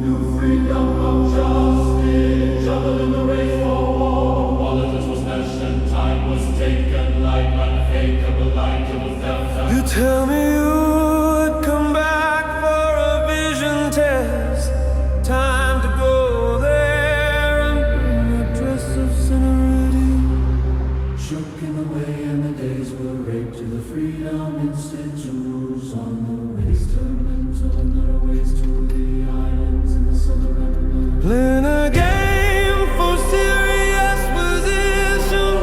New freedom of justice, other than the race for war. All of this was snatched and time was taken like unfakeable, like it was theft. You tell me you would come back for a vision test. Time to go there and bring the dress of seniority. Shook in the way and the days were raped to the freedom institutes on the ways to another ways to the islands in the summer. Playing a game for serious position,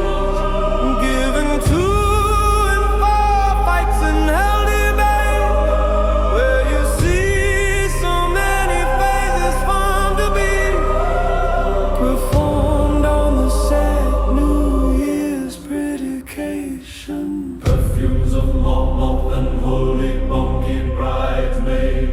giving 2 and 4 fights in hell debate, where you see so many faces formed to be performed on the sad New Year's predication. Perfumes of mop and holy monkey bridesmaid.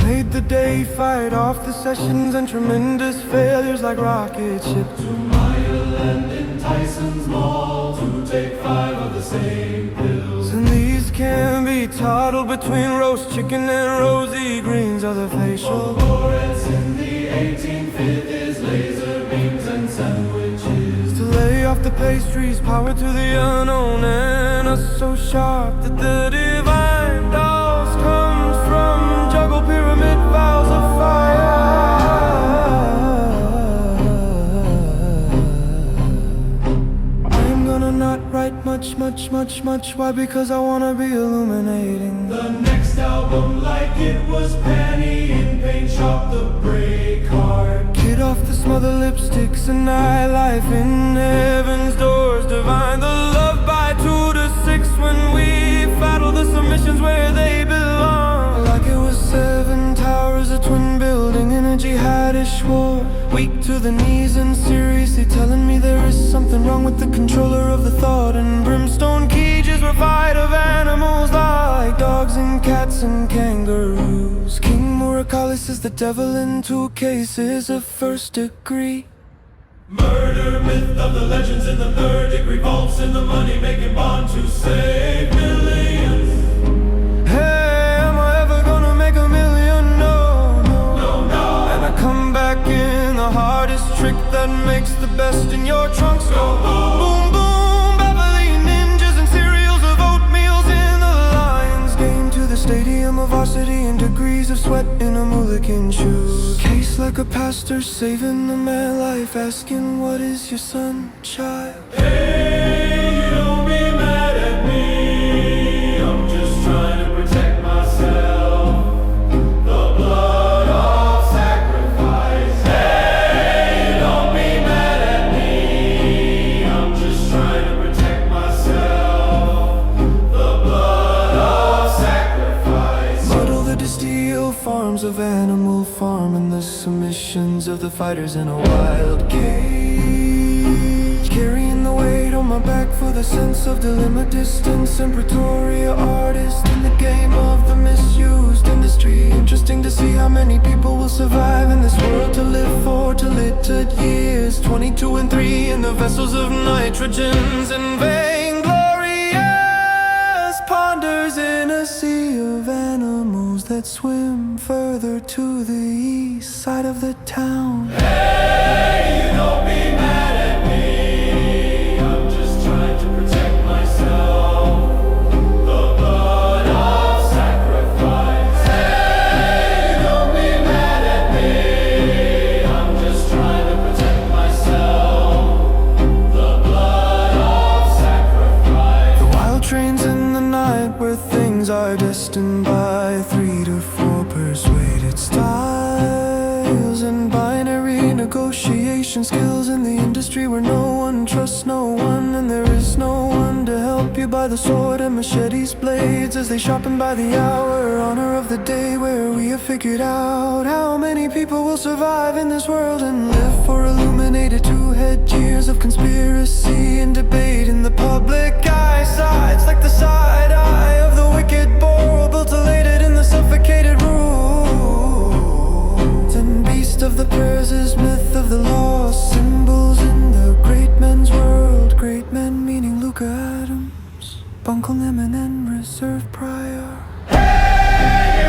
Made the day fight off the sessions and tremendous failures like rocket ships. To Mile and in Tyson's Mall to take 5 of the same pills. And these can be toddled between roast chicken and rosy greens or the facial. Lawrence in the 1850s, laser beams and sandwiches. To lay off the pastries, power to the unknown, and us so sharp that the divine dose comes from juggle pyramid vows of fire. I'm gonna not write much. Why? Because I wanna be illuminating. The next album, like it was Penny in Paint Shop, the break heart. Kid off the smother lipsticks and nightlife in heaven's doors divine. The love by 2 to 6 when we battle the submissions where they belong. Like it was 7 towers, a twin building in a jihadish war. Weak to the knees and seriously telling me there is something wrong with the controller of the thought. And brimstone cages were fight of animals like dogs and cats and kangaroos. King Murakami is the devil in 2 cases of 1st degree. Murder myth of the legends in the 3rd degree, vaults in the money-making bond to save millions. Hey, am I ever gonna make $1 million? No. And I come back in the hardest trick that makes the best in your trunks go boom, boom, boom. Beverly ninjas and cereals of oatmeals in the Lions game to the stadium of varsity and degrees of sweat in a mulligan shoes. Case like a pastor saving a man life, asking what is your son, child? Hey, you don't be mad at me, I'm just trying to protect myself. The blood of sacrifice. Hey, you don't be mad at me, I'm just trying to protect myself. The blood of sacrifice. Muddle the distilled farms of Animal Farm and the submissions of the fighters in a wild cage. Carrying the weight on my back for the sense of dilemma, distance, and Pretoria artist in the game of the misused industry. Interesting to see how many people will survive in this world to live for till littered years. 22 and 3 in the vessels of nitrogens and vainglorious ponders in a sea of animals that swim further to the east side of the town. Hey, you don't be mad at me, I'm just trying to protect myself. The blood of sacrifice. Hey, you don't be mad at me, I'm just trying to protect myself. The blood of sacrifice. The wild trains in the night where things are destined by 3 to 4 persuaded styles and binary negotiation skills in the industry where no one trusts no one, and there is no one to help you by the sword and machetes blades as they sharpen by the hour. Honor of the day where we have figured out how many people will survive in this world and live for illuminated 2-head years of conspiracy and debate in the public eye. Sides like the side eye of the wicked boar built elated in the suffocated roots, and beast of the prayers is myth of the lost symbols in the great men's world. Great men meaning Luca Adams, Buncle Lemon and Reserve Prior. Hey,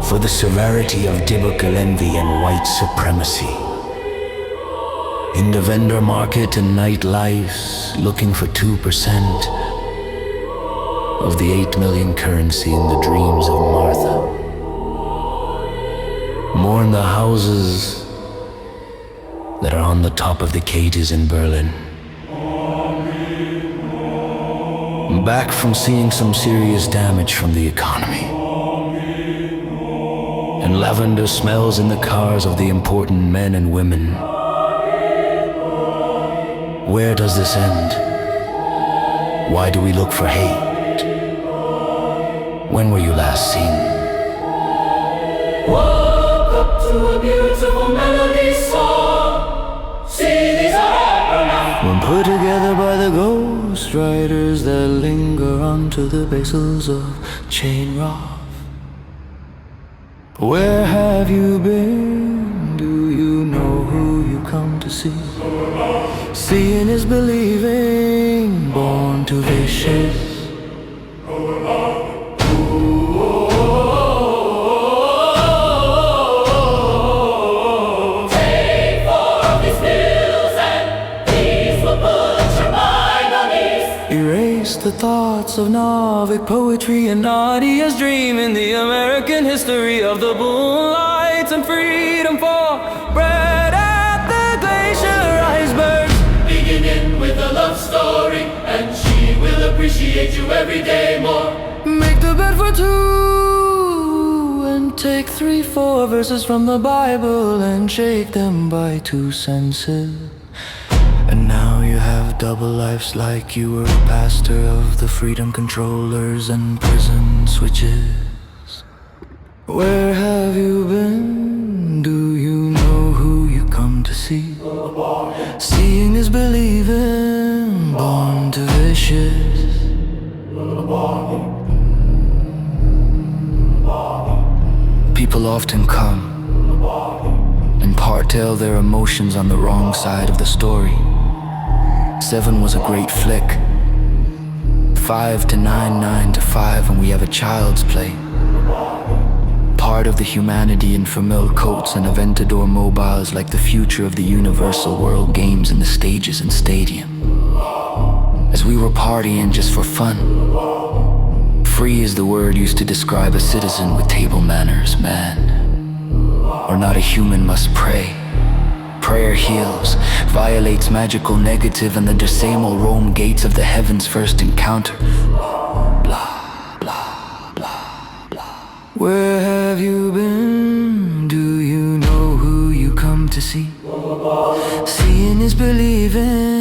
for the severity of biblical envy and white supremacy. In the vendor market and nightlives, looking for 2% of the 8 million currency in the dreams of Martha. Mourn the houses that are on the top of the cages in Berlin. Back from seeing some serious damage from the economy. And lavender smells in the cars of the important men and women. Where does this end? Why do we look for hate? When were you last seen? Woke up to a beautiful melody song. See, these are Panorama. When put together by the ghost riders that linger onto the basils of chain rock. Where have you been? Do you know who you come to see? Seeing is believing, born to vicious. Take 4 of these pills and these will put your mind on ease. Erase the thoughts of Navic poetry and Nadia's dream in the American history of the moonlights and freedom for bread at the glacier icebergs. Beginning with a love story, and she will appreciate you every day more. Make the bed for 2 and take 3, 4 verses from the Bible and shake them by 2 senses. And now you have double lives like you were a pastor of the freedom controllers and prison switches. Where have you been? Do you know who you come to see? Seeing is believing, born to vicious. People often come and part-tell their emotions on the wrong side of the story. 7 was a great flick. 5 to 9, 9 to 5, and we have a child's play. Part of the humanity in Famil coats and Aventador mobiles like the future of the Universal World Games in the stages and stadium. As we were partying just for fun. Free is the word used to describe a citizen with table manners, man. Or not a human must pray. Prayer heals, violates magical negative, and the Decimo roam gates of the heavens first encounter. Blah, blah, blah, blah. Where have you been? Do you know who you come to see? Seeing is believing.